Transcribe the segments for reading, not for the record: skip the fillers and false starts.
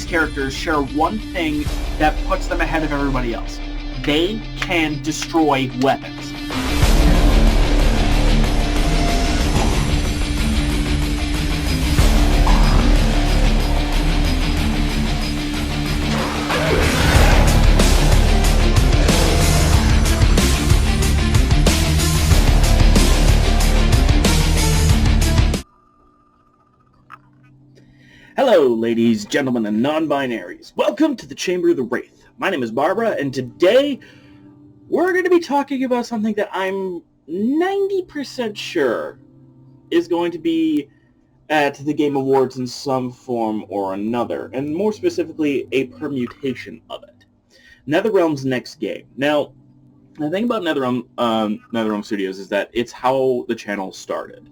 characters share one thing that puts them ahead of everybody else. They can destroy weapons. Hello, ladies, gentlemen, and non-binaries. Welcome to the Chamber of the Wraith. My name is Barbara, and today we're going to be talking about something that I'm 90% sure is going to be at the Game Awards in some form or another, and more specifically, a permutation of it. NetherRealm's next game. Now, the thing about NetherRealm Studios is that it's how the channel started.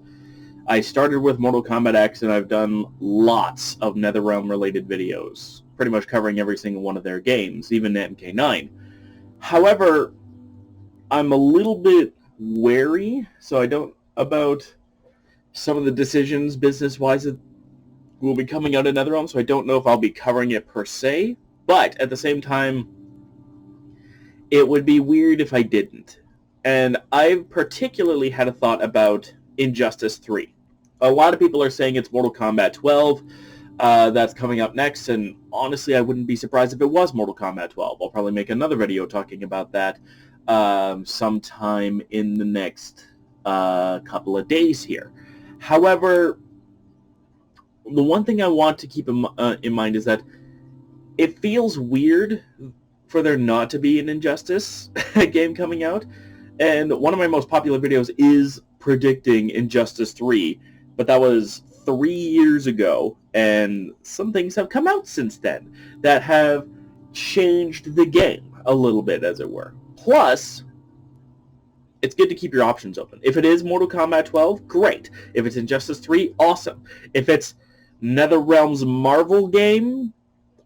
I started with Mortal Kombat X, and I've done lots of NetherRealm-related videos, pretty much covering every single one of their games, even MK9. However, I'm a little bit wary, about some of the decisions, business-wise, that will be coming out of NetherRealm, so I don't know if I'll be covering it per se, but at the same time, it would be weird if I didn't. And I particularly had a thought about Injustice 3. A lot of people are saying it's Mortal Kombat 12 that's coming up next, and honestly, I wouldn't be surprised if it was Mortal Kombat 12. I'll probably make another video talking about that sometime in the next couple of days here. However, the one thing I want to keep in mind is that it feels weird for there not to be an Injustice game coming out, and one of my most popular videos is predicting Injustice 3, but that was 3 years ago, and some things have come out since then that have changed the game a little bit, as it were. Plus, it's good to keep your options open. If it is Mortal Kombat 12, great. If it's Injustice 3, awesome. If it's NetherRealm's Marvel game,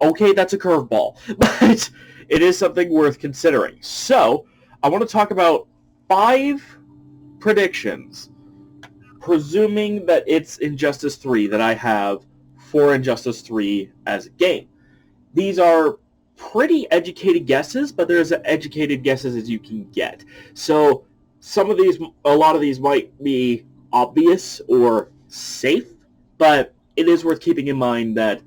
okay, that's a curveball. But it is something worth considering. So, I want to talk about 5 predictions, presuming that it's Injustice 3 that I have for Injustice 3 as a game. These are pretty educated guesses, but they're as educated guesses as you can get. So a lot of these might be obvious or safe, but it is worth keeping in mind that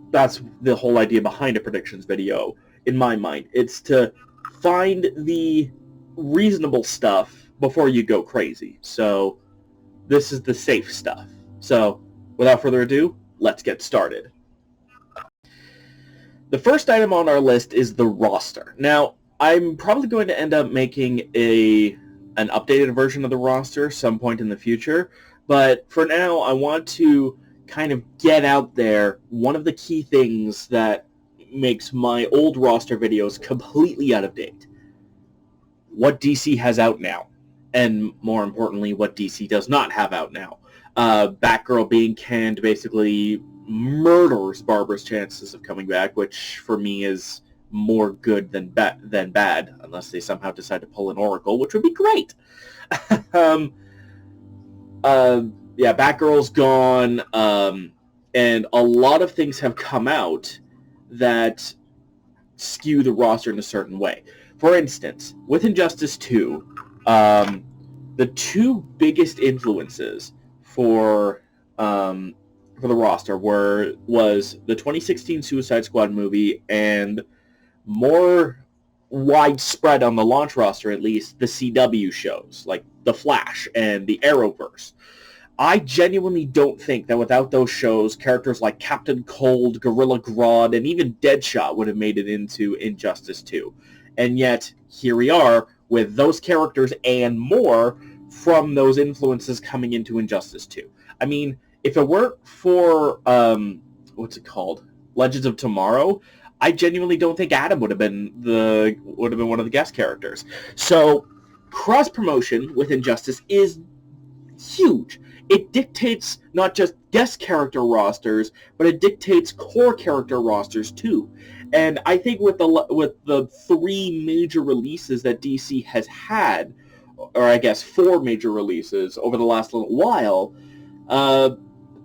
that's the whole idea behind a predictions video, in my mind. It's to find the reasonable stuff before you go crazy. So this is the safe stuff. So without further ado, let's get started. The first item on our list is the roster. Now, I'm probably going to end up making an updated version of the roster some point in the future, but for now I want to kind of get out there one of the key things that makes my old roster videos completely out of date. What DC has out now, and more importantly, what DC does not have out now. Batgirl being canned basically murders Barbara's chances of coming back, which for me is more good than bad, unless they somehow decide to pull an Oracle, which would be great. Yeah, Batgirl's gone, and a lot of things have come out that skew the roster in a certain way. For instance, with Injustice 2, the two biggest influences for the roster was the 2016 Suicide Squad movie, and more widespread on the launch roster, at least, the CW shows, like The Flash and the Arrowverse. I genuinely don't think that without those shows, characters like Captain Cold, Gorilla Grodd, and even Deadshot would have made it into Injustice 2. And yet, here we are, with those characters and more from those influences coming into Injustice 2. I mean, if it weren't for, Legends of Tomorrow, I genuinely don't think Adam would have been one of the guest characters. So, cross-promotion with Injustice is huge. It dictates not just guest character rosters, but it dictates core character rosters too. And I think with the 3 major releases that DC has had, or I guess 4 major releases over the last little while,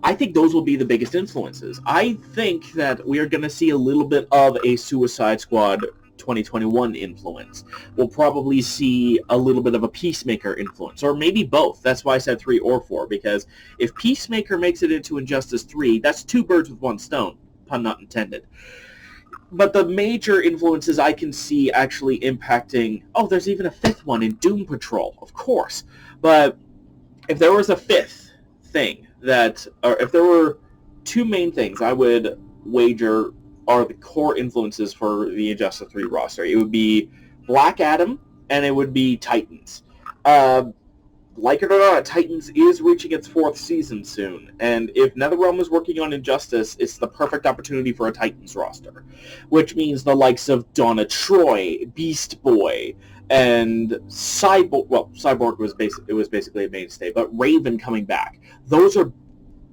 I think those will be the biggest influences. I think that we are going to see a little bit of a Suicide Squad 2021 influence. We'll probably see a little bit of a Peacemaker influence, or maybe both. That's why I said 3 or 4, because if Peacemaker makes it into Injustice 3, that's 2 birds with 1 stone, pun not intended. But the major influences I can see actually impacting... Oh, there's even a 5th one in Doom Patrol, of course. But if there was a 5th thing that... Or if there were 2 main things I would wager are the core influences for the Injustice 3 roster, it would be Black Adam and it would be Titans. Like it or not, Titans is reaching its 4th season soon, and if NetherRealm is working on Injustice, it's the perfect opportunity for a Titans roster, which means the likes of Donna Troy, Beast Boy, and Cyborg. Well, Cyborg was basically a mainstay, but Raven coming back. Those are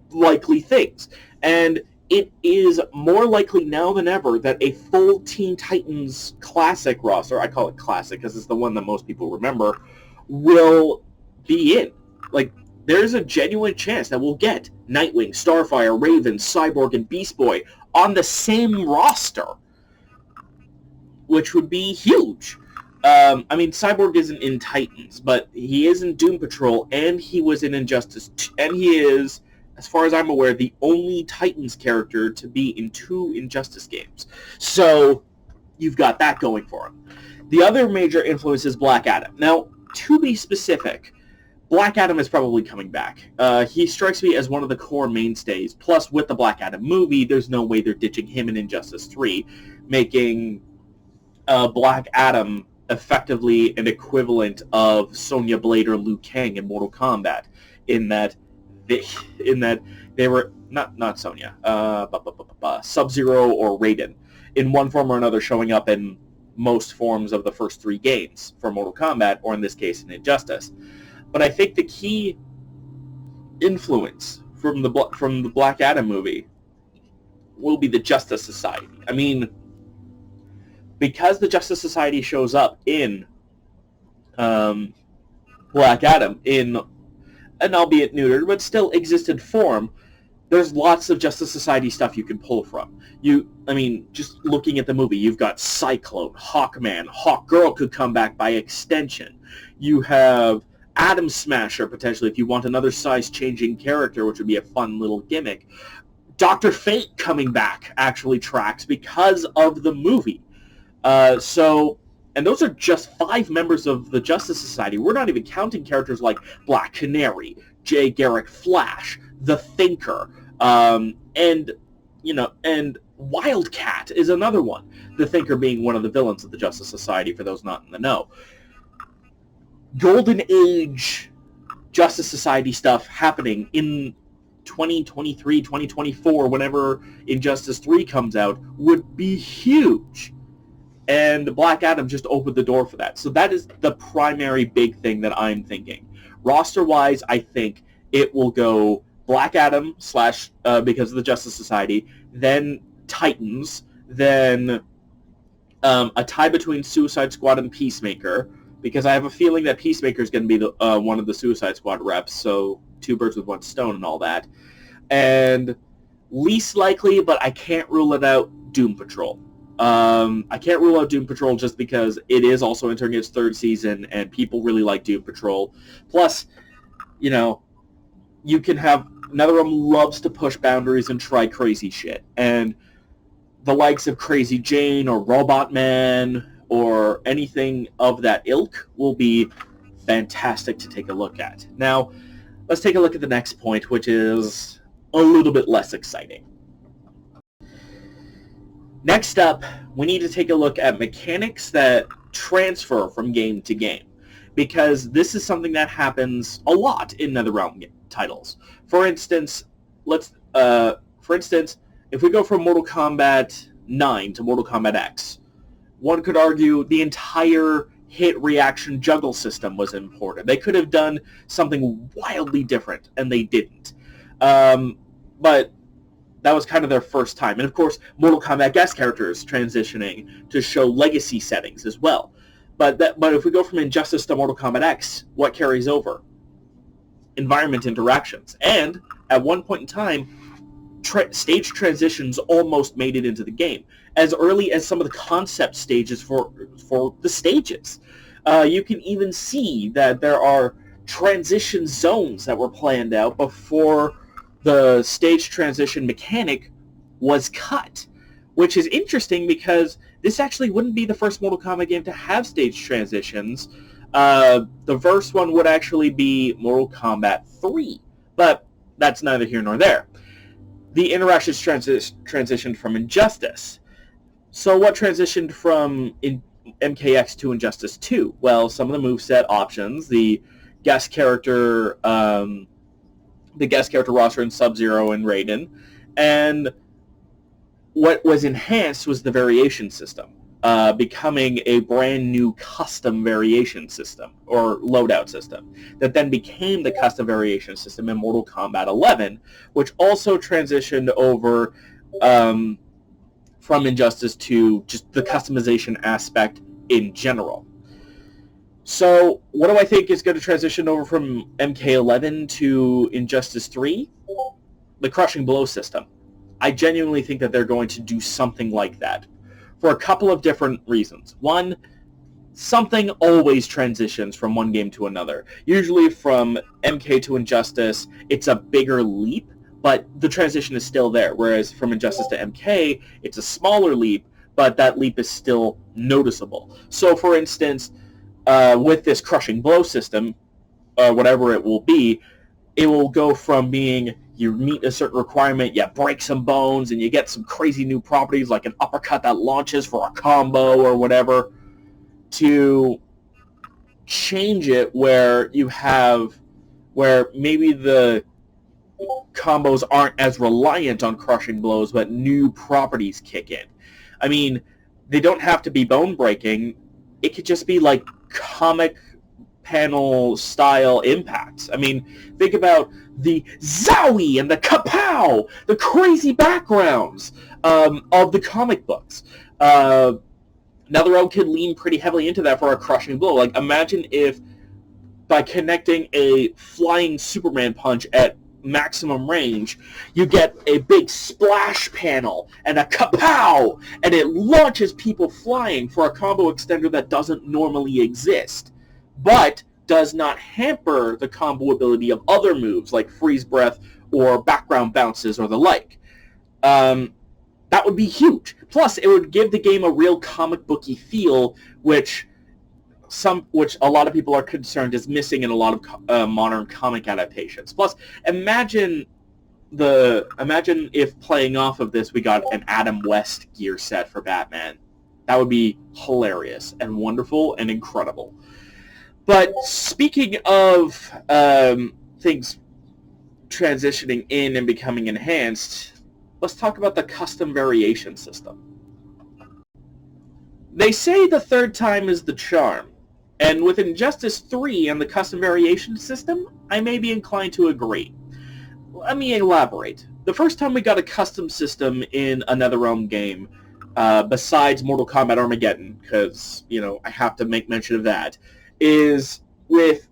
likely things, and it is more likely now than ever that a full Teen Titans classic roster, I call it classic because it's the one that most people remember, will be in. Like, there's a genuine chance that we'll get Nightwing, Starfire, Raven, Cyborg, and Beast Boy on the same roster, which would be huge. I mean, Cyborg isn't in Titans, but he is in Doom Patrol, and he was in Injustice, and he is, as far as I'm aware, the only Titans character to be in 2 Injustice games. So, you've got that going for him. The other major influence is Black Adam. Now, to be specific, Black Adam is probably coming back. He strikes me as one of the core mainstays. Plus, with the Black Adam movie, there's no way they're ditching him in Injustice 3, making Black Adam effectively an equivalent of Sonya Blade or Liu Kang in Mortal Kombat, in that they were not Sonya, Sub-Zero or Raiden, in one form or another, showing up in most forms of the first 3 games for Mortal Kombat, or in this case, in Injustice. But I think the key influence from the Black Adam movie will be the Justice Society. I mean, because the Justice Society shows up in Black Adam in an albeit neutered but still existent form, there's lots of Justice Society stuff you can pull from. I mean, just looking at the movie, you've got Cyclone, Hawkman, Hawkgirl could come back by extension. You have Atom Smasher, potentially, if you want another size-changing character, which would be a fun little gimmick. Dr. Fate coming back actually tracks because of the movie. And those are just 5 members of the Justice Society. We're not even counting characters like Black Canary, Jay Garrick Flash, The Thinker, and Wildcat is another one. The Thinker being one of the villains of the Justice Society, for those not in the know. Golden Age Justice Society stuff happening in 2023, 2024, whenever Injustice 3 comes out, would be huge. And Black Adam just opened the door for that. So that is the primary big thing that I'm thinking. Roster-wise, I think it will go Black Adam / because of the Justice Society, then Titans, then a tie between Suicide Squad and Peacemaker, because I have a feeling that Peacemaker is going to be one of the Suicide Squad reps, so 2 birds with 1 stone and all that. And least likely, but I can't rule it out, Doom Patrol. I can't rule out Doom Patrol just because it is also entering its 3rd season, and people really like Doom Patrol. Plus, you can have... NetherRealm loves to push boundaries and try crazy shit. And the likes of Crazy Jane or Robot Man or anything of that ilk will be fantastic to take a look at. Now, let's take a look at the next point, which is a little bit less exciting. Next up, we need to take a look at mechanics that transfer from game to game, because this is something that happens a lot in NetherRealm titles. For instance, if we go from Mortal Kombat 9 to Mortal Kombat X, one could argue the entire hit reaction juggle system was imported. They could have done something wildly different, and they didn't. But that was kind of their first time. And of course, Mortal Kombat guest characters transitioning to show legacy settings as well. But if we go from Injustice to Mortal Kombat X, what carries over? environment interactions. And at one point in time, stage transitions almost made it into the game, as early as some of the concept stages for the stages. You can even see that there are transition zones that were planned out before the stage transition mechanic was cut, which is interesting because this actually wouldn't be the first Mortal Kombat game to have stage transitions. The first one would actually be Mortal Kombat 3, but that's neither here nor there. The interactions transitioned from Injustice. So what transitioned from MKX to Injustice 2? Well, some of the moveset options, the guest character roster in Sub-Zero and Raiden, and what was enhanced was the variation system, becoming a brand new custom variation system, or loadout system, that then became the custom variation system in Mortal Kombat 11, which also transitioned over from Injustice to just the customization aspect in general. So, what do I think is going to transition over from MK11 to Injustice 3? The Crushing Blow system. I genuinely think that they're going to do something like that for a couple of different reasons. One, something always transitions from one game to another. Usually from MK to Injustice, it's a bigger leap, but the transition is still there. Whereas from Injustice to MK, it's a smaller leap, but that leap is still noticeable. So, for instance, with this Crushing Blow system, whatever it will be, it will go from being you meet a certain requirement, you break some bones, and you get some crazy new properties like an uppercut that launches for a combo or whatever, to change it where maybe the combos aren't as reliant on crushing blows, but new properties kick in. I mean, they don't have to be bone breaking. It could just be like comic panel style impacts. I mean, think about the Zowie and the Kapow, the crazy backgrounds of the comic books. NetherRealm could lean pretty heavily into that for a crushing blow. Like, imagine if by connecting a flying Superman punch at maximum range, you get a big splash panel and a kapow, and it launches people flying for a combo extender that doesn't normally exist, but does not hamper the combo ability of other moves like freeze breath or background bounces or the like. That would be huge. Plus, it would give the game a real comic booky feel, which a lot of people are concerned is missing in a lot of modern comic adaptations. Plus, imagine if playing off of this, we got an Adam West gear set for Batman. That would be hilarious and wonderful and incredible. But speaking of things transitioning in and becoming enhanced, let's talk about the custom variation system. They say the third time is the charm. And with Injustice 3 and the custom variation system, I may be inclined to agree. Let me elaborate. The first time we got a custom system in a NetherRealm game, besides Mortal Kombat Armageddon, because, I have to make mention of that, is with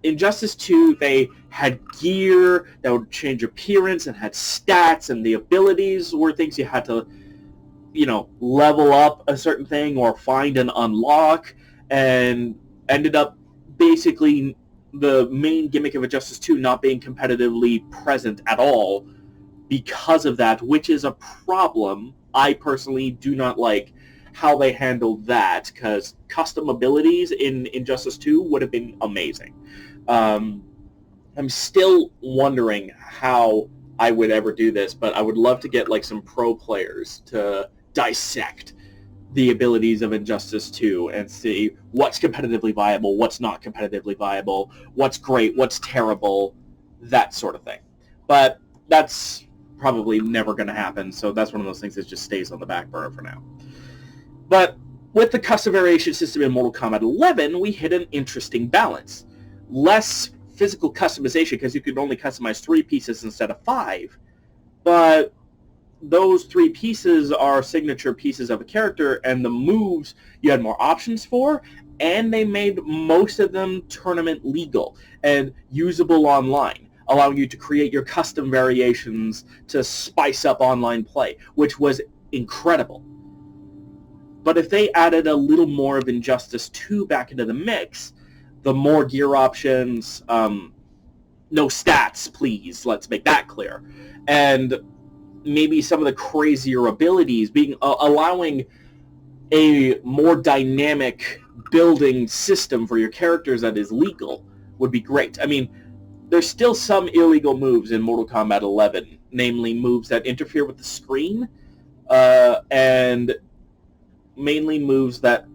Injustice 2, they had gear that would change appearance and had stats, and the abilities were things you had to, level up a certain thing or find and unlock, and ended up basically the main gimmick of Injustice 2 not being competitively present at all because of that, which is a problem. I personally do not like how they handled that, because custom abilities in Injustice 2 would have been amazing. I'm still wondering how I would ever do this, but I would love to get some pro players to dissect the abilities of Injustice 2 and see what's competitively viable, what's not competitively viable, what's great, what's terrible, that sort of thing. But that's probably never going to happen, so that's one of those things that just stays on the back burner for now. But with the custom variation system in Mortal Kombat 11, we hit an interesting balance. Less physical customization, because you could only customize 3 pieces instead of 5, but those 3 pieces are signature pieces of a character, and the moves you had more options for, and they made most of them tournament legal and usable online, allowing you to create your custom variations to spice up online play, which was incredible. But if they added a little more of Injustice 2 back into the mix, the more gear options, no stats, please, let's make that clear, and maybe some of the crazier abilities, allowing a more dynamic building system for your characters that is legal would be great. I mean, there's still some illegal moves in Mortal Kombat 11, namely moves that interfere with the screen, and mainly moves that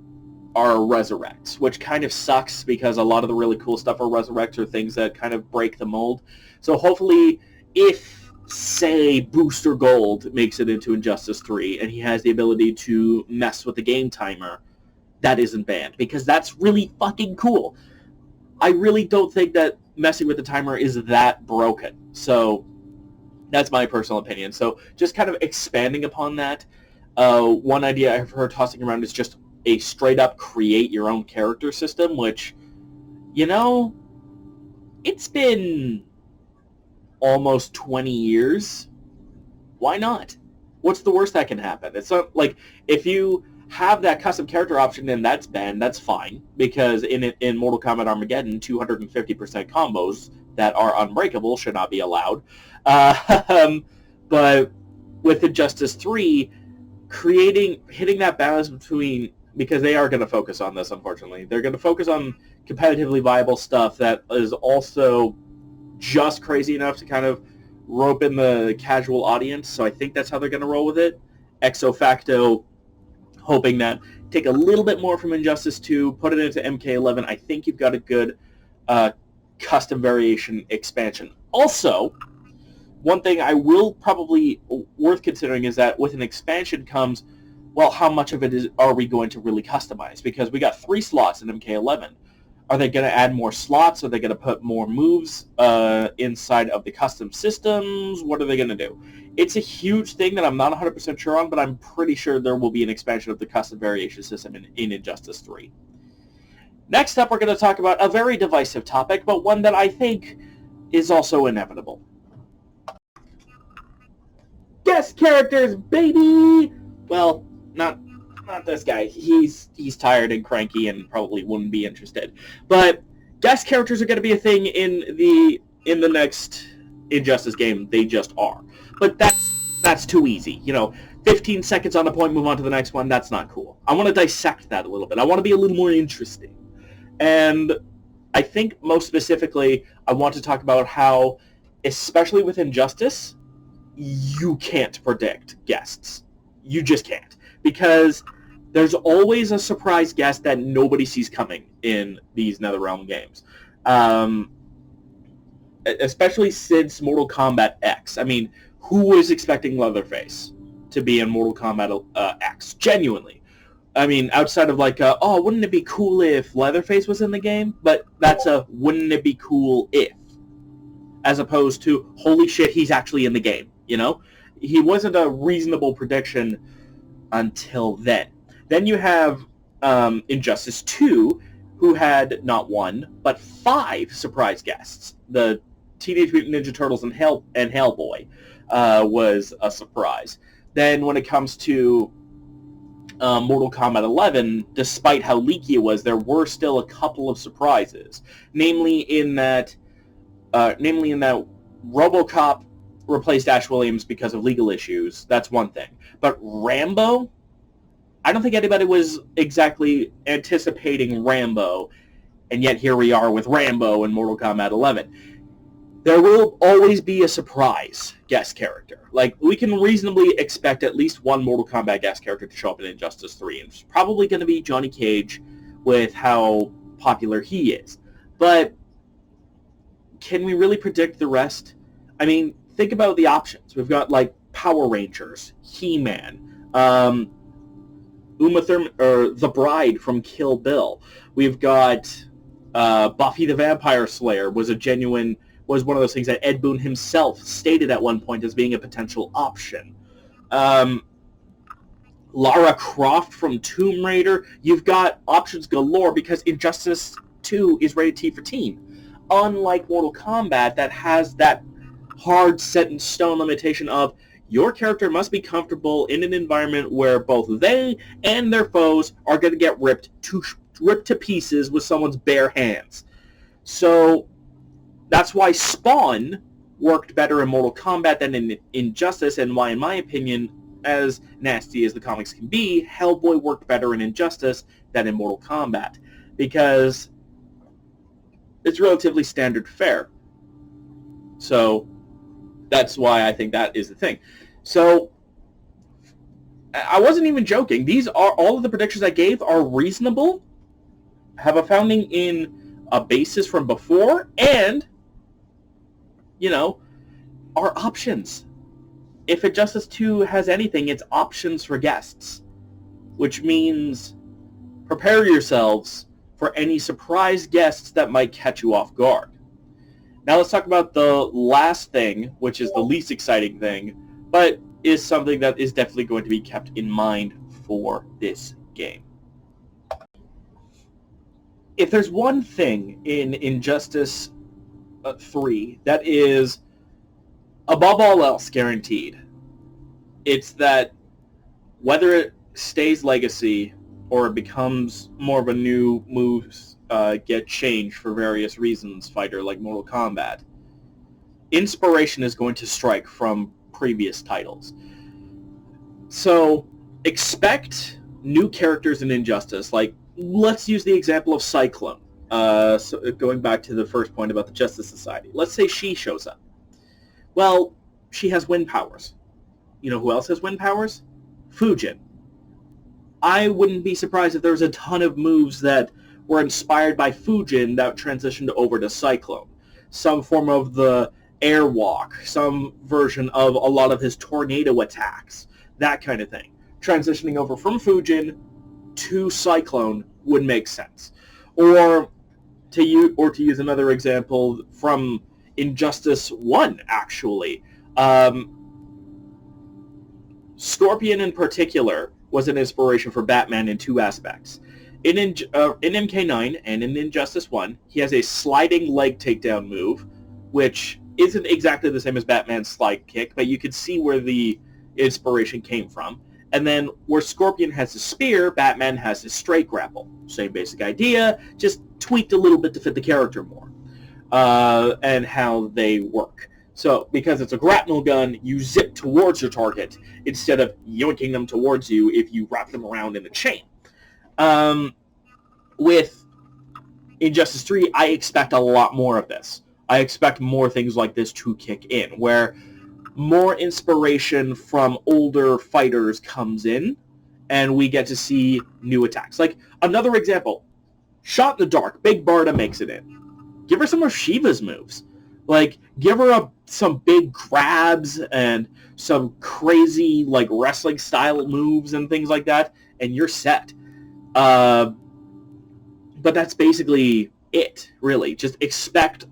are resurrects, which kind of sucks because a lot of the really cool stuff are resurrects or things that kind of break the mold. So hopefully, if, say, Booster Gold makes it into Injustice 3 and he has the ability to mess with the game timer, that isn't banned, because that's really fucking cool. I really don't think that messing with the timer is that broken. So that's my personal opinion. So just kind of expanding upon that, one idea I've heard tossing around is just a straight-up create-your-own character system, which, you know, it's been almost 20 years. Why not? What's the worst that can happen? It's not like, if you have that custom character option and that's banned, that's fine, because in Mortal Kombat Armageddon, 250% combos that are unbreakable should not be allowed. But with Injustice 3, hitting that balance between, because they are going to focus on this, unfortunately. They're going to focus on competitively viable stuff that is also just crazy enough to kind of rope in the casual audience, so I think that's how they're going to roll with it. Ex facto, hoping that take a little bit more from Injustice 2, put it into MK11. I think you've got a good custom variation expansion. Also, one thing I will probably worth considering is that with an expansion comes, well, how much of it are we going to really customize? Because we got 3 slots in MK11. Are they going to add more slots? Are they going to put more moves inside of the custom systems? What are they going to do? It's a huge thing that I'm not 100% sure on, but I'm pretty sure there will be an expansion of the custom variation system in Injustice 3. Next up, we're going to talk about a very divisive topic, but one that I think is also inevitable. Guest characters, baby! Well, not this guy. He's tired and cranky and probably wouldn't be interested. But guest characters are going to be a thing in the next Injustice game. They just are. But that's too easy. 15 seconds on the point, move on to the next one. That's not cool. I want to dissect that a little bit. I want to be a little more interesting. And I think most specifically, I want to talk about how, especially with Injustice, you can't predict guests. You just can't. Because there's always a surprise guest that nobody sees coming in these NetherRealm games. Especially since Mortal Kombat X. I mean, who was expecting Leatherface to be in Mortal Kombat X? Genuinely. I mean, outside of wouldn't it be cool if Leatherface was in the game? But that's a wouldn't it be cool if. As opposed to, holy shit, he's actually in the game, He wasn't a reasonable prediction until then. Then you have Injustice 2, who had not 1, but 5 surprise guests. The Teenage Mutant Ninja Turtles and Hellboy was a surprise. Then when it comes to Mortal Kombat 11, despite how leaky it was, there were still a couple of surprises. Namely in that RoboCop replaced Ash Williams because of legal issues. That's one thing. But Rambo, I don't think anybody was exactly anticipating Rambo, and yet here we are with Rambo in Mortal Kombat 11. There will always be a surprise guest character. We can reasonably expect at least one Mortal Kombat guest character to show up in Injustice 3, and it's probably going to be Johnny Cage with how popular he is. But can we really predict the rest? I mean, think about the options. We've got, Power Rangers, He-Man, Uma Thurman, or the Bride from Kill Bill. We've got Buffy the Vampire Slayer was one of those things that Ed Boon himself stated at one point as being a potential option. Lara Croft from Tomb Raider. You've got options galore because Injustice 2 is rated T for teen. Unlike Mortal Kombat that has that hard set in stone limitation of your character must be comfortable in an environment where both they and their foes are going to get ripped to pieces with someone's bare hands. So that's why Spawn worked better in Mortal Kombat than in Injustice, and why, in my opinion, as nasty as the comics can be, Hellboy worked better in Injustice than in Mortal Kombat, because it's relatively standard fare. So that's why I think that is the thing. So I wasn't even joking. These are all of the predictions I gave are reasonable, have a founding in a basis from before, and, you know, are options. If Injustice 2 has anything, it's options for guests, which means prepare yourselves for any surprise guests that might catch you off guard. Now let's talk about the last thing, which is the least exciting thing, but is something that is definitely going to be kept in mind for this game. If there's one thing in Injustice 3 that is above all else guaranteed, it's that whether it stays legacy or it becomes more of a new moves get changed for various reasons fighter like Mortal Kombat, inspiration is going to strike from previous titles. So expect new characters in Injustice. Like, let's use the example of Cyclone. So going back to the first point about the Justice Society. Let's say she shows up. Well, she has wind powers. You know who else has wind powers? Fujin. I wouldn't be surprised if there was a ton of moves that were inspired by Fujin that transitioned over to Cyclone. Some form of the airwalk, some version of a lot of his tornado attacks, that kind of thing. Transitioning over from Fujin to Cyclone would make sense. Or to use another example from Injustice 1, actually. Scorpion in particular was an inspiration for Batman in two aspects. In MK9 and in Injustice 1, he has a sliding leg takedown move, which isn't exactly the same as Batman's slide kick, but you can see where the inspiration came from. And then where Scorpion has a spear, Batman has his straight grapple. Same basic idea, just tweaked a little bit to fit the character more, and how they work. So, because it's a grapnel gun, you zip towards your target instead of yoinking them towards you if you wrap them around in a chain. With Injustice 3, I expect a lot more of this. I expect more things like this to kick in, where more inspiration from older fighters comes in, and we get to see new attacks. Like, another example, Shot in the Dark, Big Barda makes it in. Give her some of Shiva's moves. Like, give her some big grabs and some crazy, like, wrestling-style moves and things like that, and you're set. But that's basically it, really. Just expect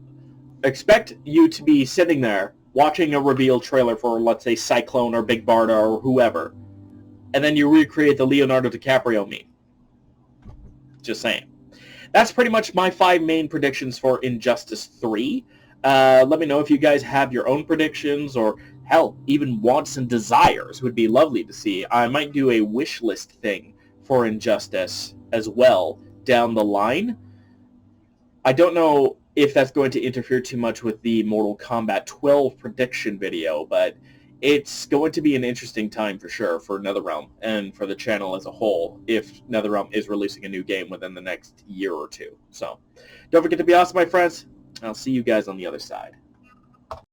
you to be sitting there watching a reveal trailer for, let's say, Cyclone or Big Barda or whoever, and then you recreate the Leonardo DiCaprio meme. Just saying. That's pretty much my 5 main predictions for Injustice 3. Let me know if you guys have your own predictions, or hell, even wants and desires would be lovely to see. I might do a wish list thing for Injustice as well down the line. I don't know if that's going to interfere too much with the Mortal Kombat 12 prediction video, but it's going to be an interesting time for sure for NetherRealm and for the channel as a whole if NetherRealm is releasing a new game within the next year or two. So don't forget to be awesome, my friends. I'll see you guys on the other side.